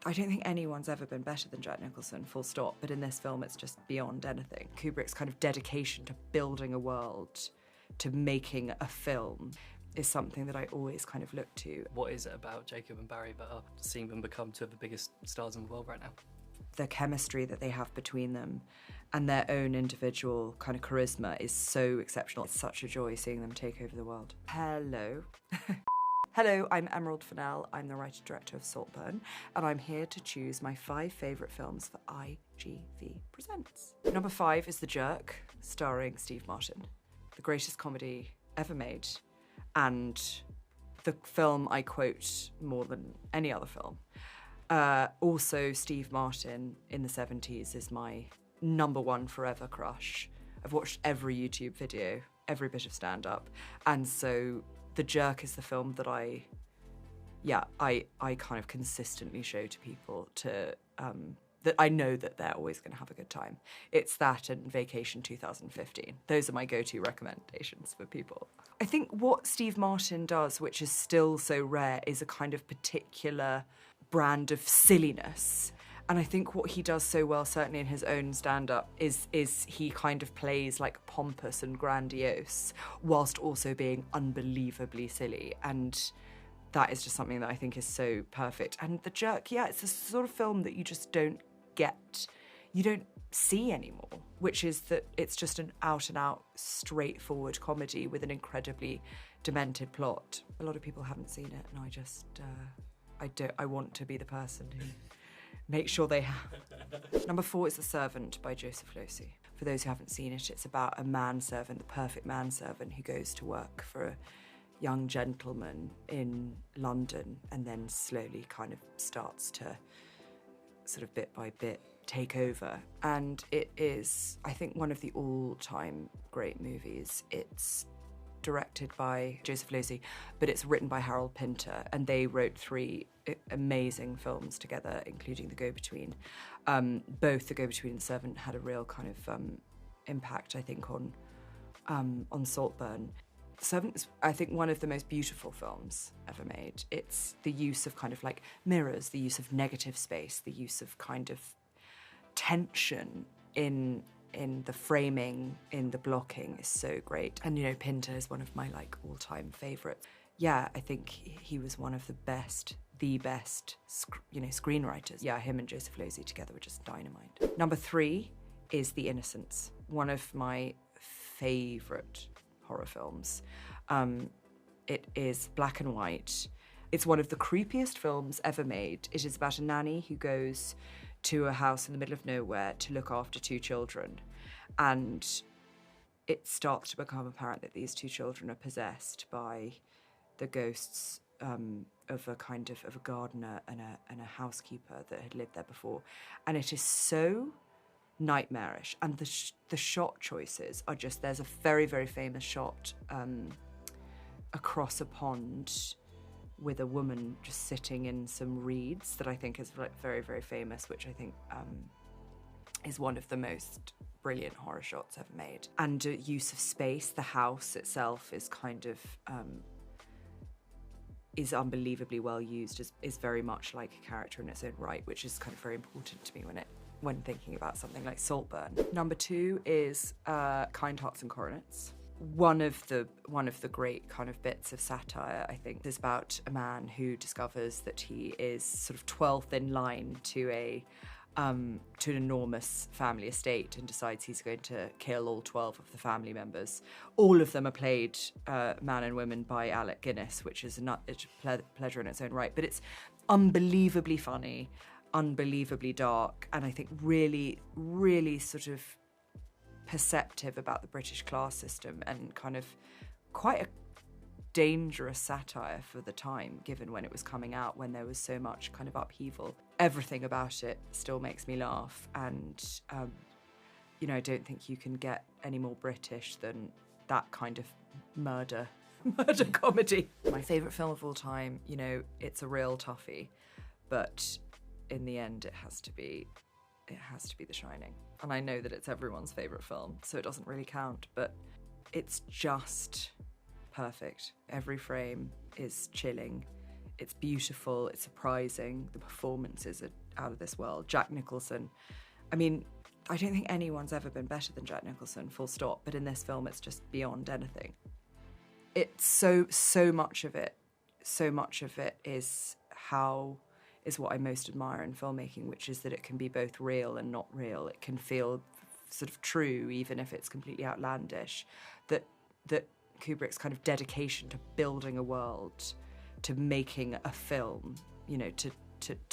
I don't think anyone's ever been better than Jack Nicholson, full stop, but in this film it's just beyond anything. Kubrick's kind of dedication to building a world, to making a film, is something that I always kind of look to. What is it about Jacob and Barry that are seeing them become two of the biggest stars in the world right now? The chemistry that they have between them and their own individual kind of charisma is so exceptional. It's such a joy seeing them take over the world. Hello. Hello, I'm Emerald Fennell. I'm the writer-director of Saltburn, and I'm here to choose my 5 favourite films for IGV Presents. Number 5 is The Jerk, starring Steve Martin. The greatest comedy ever made, and the film I quote more than any other film. Also, Steve Martin in the 70s is my #1 forever crush. I've watched every YouTube video, every bit of stand-up, and so The Jerk is the film that I kind of consistently show to people to that I know that they're always going to have a good time. It's that and Vacation 2015. Those are my go-to recommendations for people. I think what Steve Martin does, which is still so rare, is a kind of particular brand of silliness. And I think what he does so well, certainly in his own stand-up, is he kind of plays like pompous and grandiose whilst also being unbelievably silly. And that is just something that I think is so perfect. And The Jerk, yeah, it's a sort of film that you just don't see anymore, which is that it's just an out-and-out, straightforward comedy with an incredibly demented plot. A lot of people haven't seen it, and I just, I want to be the person who makes sure they have. Number 4 is The Servant by Joseph Losey. For those who haven't seen it, it's about a manservant, the perfect manservant, who goes to work for a young gentleman in London and then slowly kind of starts to sort of bit by bit take over. And it is, I think, one of the all-time great movies. It's directed by Joseph Losey, but it's written by Harold Pinter, and they wrote 3 amazing films together, including The Go-Between. Both The Go-Between and The Servant had a real kind of impact, I think, on Saltburn. The Servant is, I think, one of the most beautiful films ever made. It's the use of kind of like mirrors, the use of negative space, the use of kind of tension in the framing, in the blocking is so great. And, you know, Pinter is one of my like all-time favourites. Yeah, I think he was one of the best screenwriters. Yeah, him and Joseph Losey together were just dynamite. Number 3 is The Innocence, one of my favourite horror films. It is black and white. It's one of the creepiest films ever made. It is about a nanny who goes to a house in the middle of nowhere to look after 2 children. And it starts to become apparent that these 2 children are possessed by the ghosts of a gardener and a housekeeper that had lived there before. And it is so nightmarish. And the shot choices are just, there's a very, very famous shot across a pond with a woman just sitting in some reeds that I think is like very, very famous, which I think is one of the most brilliant horror shots ever made. And use of space, the house itself is kind of is unbelievably well used, is very much like a character in its own right, which is kind of very important to me when thinking about something like Saltburn. Number 2 is Kind Hearts and Coronets. One of the great kind of bits of satire, I think, is about a man who discovers that he is sort of 12th in line to an enormous family estate and decides he's going to kill all 12 of the family members. All of them are played, man and women, by Alec Guinness, which is a pleasure in its own right. But it's unbelievably funny, unbelievably dark, and I think really, really sort of perceptive about the British class system, and kind of quite a dangerous satire for the time, given when it was coming out, when there was so much kind of upheaval. Everything about it still makes me laugh, and you know, I don't think you can get any more British than that kind of murder comedy. My favourite film of all time, you know, it's a real toughie, but in the end it has to be The Shining. And I know that it's everyone's favourite film, so it doesn't really count, but it's just perfect. Every frame is chilling. It's beautiful, it's surprising, the performances are out of this world. Jack Nicholson, I mean, I don't think anyone's ever been better than Jack Nicholson, full stop, but in this film it's just beyond anything. It's so much of it is what I most admire in filmmaking, which is that it can be both real and not real. It can feel sort of true, even if it's completely outlandish. That Kubrick's kind of dedication to building a world, to making a film, you know, to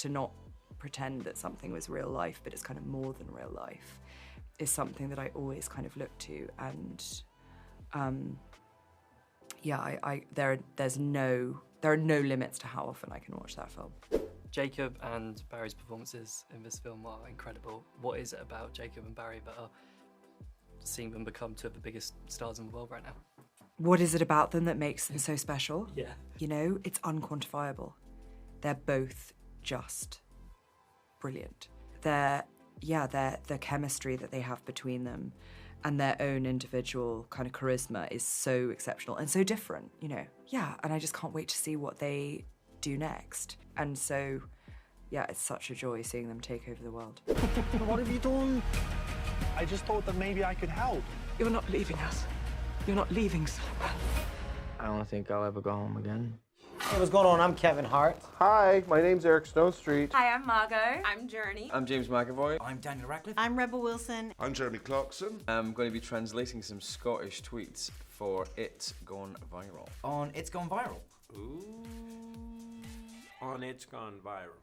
not pretend that something was real life, but it's kind of more than real life, is something that I always kind of look to. And there are no limits to how often I can watch that film. Jacob and Barry's performances in this film are incredible. What is it about Jacob and Barry that are seeing them become two of the biggest stars in the world right now? What is it about them that makes them so special? Yeah. You know, it's unquantifiable. They're both just brilliant. The chemistry that they have between them and their own individual kind of charisma is so exceptional and so different, you know. Yeah, and I just can't wait to see what they do next. And so, yeah, it's such a joy seeing them take over the world. What have you done? I just thought that maybe I could help. You're not leaving us. You're not leaving Saltburn. I don't think I'll ever go home again. Hey, what's going on? I'm Kevin Hart. Hi, my name's Eric Stonestreet. Hi, I'm Margot. I'm Journey. I'm James McAvoy. I'm Daniel Radcliffe. I'm Rebel Wilson. I'm Jeremy Clarkson. I'm going to be translating some Scottish tweets for It's Gone Viral. On It's Gone Viral. Ooh. On It's Gone Viral.